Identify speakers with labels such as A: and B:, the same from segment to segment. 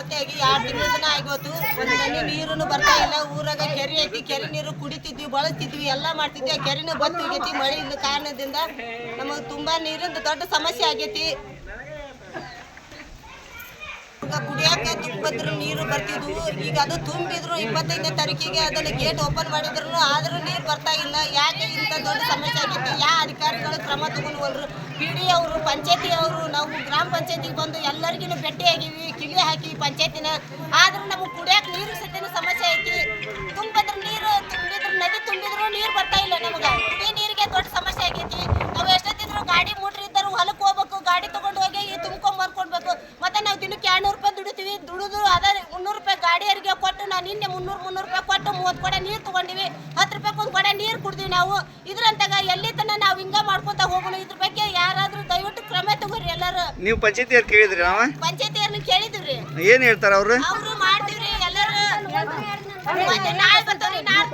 A: ಭರ್ತಿಯಾಗಿ 2 ತಿಂಗಳ ಆಗೋತು. ಒಂದು ಮನೆ ನೀರು ಬರ್ತಾ ಇಲ್ಲ. ಊರಾಗ ಕೆರೆ ಐತಿ, ಕೆರೆ ನೀರು ಕುಡಿತಿದ್ವಿ, ಬಳಸ್ತಿದ್ವಿ, ಎಲ್ಲ ಮಾಡ್ತಿದ್ವಿ. ಆ ಕೆರೆನೂ ಬತ್ತು ಹೋಗೈತಿ. ಮಳೆ ಇಲ್ಲ ಕಾರಣದಿಂದ ನಮಗೆ ತುಂಬಾ ನೀರಿಂದ ದೊಡ್ಡ ಸಮಸ್ಯೆ ಆಗೈತಿ. ಕುಡಿಯಾಕ ತುಂಬಿದ್ರು ನೀರು ಬರ್ತಿದ್ವು. ಈಗ ಅದು ತುಂಬಿದ್ರು 25ನೇ ತಾರೀಕಿಗೆ ಅದನ್ನ ಗೇಟ್ ಓಪನ್ ಮಾಡಿದ್ರು, ಆದ್ರೂ ನೀರು ಬರ್ತಾ ಇಲ್ಲ. ಯಾಕೆ ಇಂಥ ದೊಡ್ಡ ಸಮಸ್ಯೆ ಆಗೈತಿ? ಯಾವ ಅಧಿಕಾರಿಗಳು ಕ್ರಮ ತಗೊಂಡ್ವಲ್ರು? PD ಅವರು, ಪಂಚಾಯತಿ ಅವರು, ನಾವು ಗ್ರಾಮ ಪಂಚಾಯತಿಗೆ ಬಂದು ಎಲ್ಲರಿಗೂ ಭೇಟಿಯಾಗಿವಿ, ಕಿಳಿ ಹಾಕಿ ಪಂಚಾಯತಿನ. ಆದ್ರೂ ನಮಗೆ ಕುಡಿಯಾಕ ನೀರು ಸತ್ತಿನ ಸಮಸ್ಯೆ ಐತಿ. ತುಂಬಿದ್ರು ನೀರು ತುಂಬಿದ್ರು, ನದಿ ತುಂಬಿದ್ರು ನೀರು ಬರ್ತಾ ಇಲ್ಲ. ನಮಗೆ ಕುಡಿಯೋ ನೀರಿಗೆ ದೊಡ್ಡ ಸಮಸ್ಯೆ ಆಗೈತಿ. ನಾವು ಎಷ್ಟೊತ್ತಿದ್ರು ಗಾಡಿ ಮೋಟ್ರ್ ಇದ್ದರು ಹೊಲಕ್ಕೆ ಹೋಗ್ಬೇಕು, ಗಾಡಿ ತಗೊಂಡು ಹೋಗಿ ತುಂಬ್ಕೊಂಡ್ ಬರ್ಕೊಡ್ಬೇಕು. ಮತ್ತೆ ನಾವು ದಿನಕ್ಕೆ 200 ರೂಪಾಯಿ ದುಡಿತೀವಿ. ದುಡಿದು ಅದ 300 ರೂಪಾಯಿ ಗಾಡಿಯರಿಗೆ ಕೊಟ್ಟು, ನಾನು ನಿನ್ನೆ 300 ರೂಪಾಯಿ ಕೊಟ್ಟು 30 ಕೊಡ ನೀರು ತಗೊಂಡಿವಿ. 10 ರೂಪಾಯಿ ಒಂದು ಕೊಡ ನೀರು ಕುಡ್ತೀವಿ ನಾವು. ಇದ್ರಂತಾಗ ಎಲ್ಲಿ ತನ ನಾವು ಹಿಂಗ ಮಾಡ್ಕೊಂತ ಹೋಗೋಣ. ಇದ್ರ ಬಗ್ಗೆ ಯಾರಾದ್ರೂ ದಯವಿಟ್ಟು ಕ್ರಮ ತಗೋರಿ ಎಲ್ಲರೂ.
B: ನೀವು ಪಂಚಾಯತಿಯವ್ರು ಕೇಳಿದ್ರಿ? ನಾವು
A: ಪಂಚಾಯತಿಯವ್ರನ್ನ ಕೇಳಿದ್ರಿ.
B: ಏನ್ ಹೇಳ್ತಾರ ಅವ್ರು?
A: ಮಾಡ್ತೀವ್ರಿ ಎಲ್ಲರೂ. ನಾಳೆ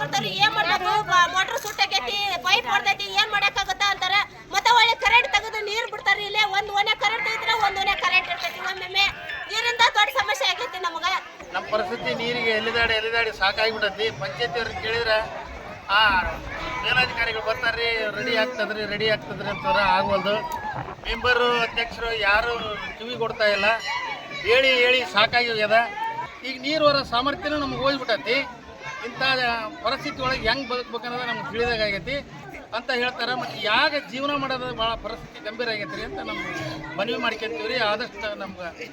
A: ಬರ್ತಾವ್ರಿ ಏನ್ ಮಾಡ್ಬೇಕು? ಮೋಟ್ರ್ ಸುಟ್ಟಾಗೈತಿ, ಪೈಪ್ ಹೊಡ್ತೈತಿ, ಏನ್ ಮಾಡಕ್ಕಾಗತ್ತ ಅಂತಾರ. ಮತ್ತೆ ಒಳ್ಳೆ ಕರೆಂಟ್ ತೆಗೆದು ನೀರು ಬಿಡ್ತಾರ. ಇಲ್ಲೇ ಒಂದ್ ಓಣೆ ಕರೆಂಟ್ ಇದ್ರೆ ಒಂದ್ ಓಣೆ ಕರೆಂಟ್ ಇರ್ತೈತಿ. ಒಮ್ಮೆ ನೀರಿಂದ ದೊಡ್ಡ ಸಮಸ್ಯೆ ಆಗೈತಿ ನಮಗ.
C: ನಮ್ಮ ಪರಿಸ್ಥಿತಿ ನೀರಿಗೆ ಎಲ್ಲಿದಾಡಿ ಸಾಕಾಗಿಬಿಟ್ಟೈತಿ. ಪಂಚಾಯತಿಯವ್ರಿಗೆ ಕೇಳಿದ್ರೆ ಮೇಲಾಧಿಕಾರಿಗಳು ಬರ್ತಾರ್ರಿ, ರೆಡಿ ಆಗ್ತದ್ರಿ ಅಂತಾರ. ಆಗವಲ್ದು. ಮೆಂಬರು, ಅಧ್ಯಕ್ಷರು ಯಾರು ಕಿವಿ ಕೊಡ್ತಾ ಇಲ್ಲ. ಹೇಳಿ ಸಾಕಾಗಿ ಹೋಗ್ಯದ. ಈಗ ನೀರು ಹೊರ ಸಾಮರ್ಥ್ಯನೂ ನಮ್ಗೆ ಹೋಗ್ಬಿಟ್ಟೈತಿ. ಇಂಥ ಪರಿಸ್ಥಿತಿ ಒಳಗೆ ಹೆಂಗೆ ಬದುಕ್ಬೇಕನ್ನೋದು ನಮ್ಗೆ ತಿಳಿದಾಗೈತಿ ಅಂತ ಹೇಳ್ತಾರೆ. ಮತ್ತು ಯಾಗ ಜೀವನ ಮಾಡೋದು ಭಾಳ ಪರಿಸ್ಥಿತಿ ಗಂಭೀರ ಆಗೈತಿ ಅಂತ ನಮ್ಗೆ ಮನವಿ ಮಾಡ್ಕೊಂತೀವಿ ರೀ. ಆದಷ್ಟು ನಮ್ಗೆ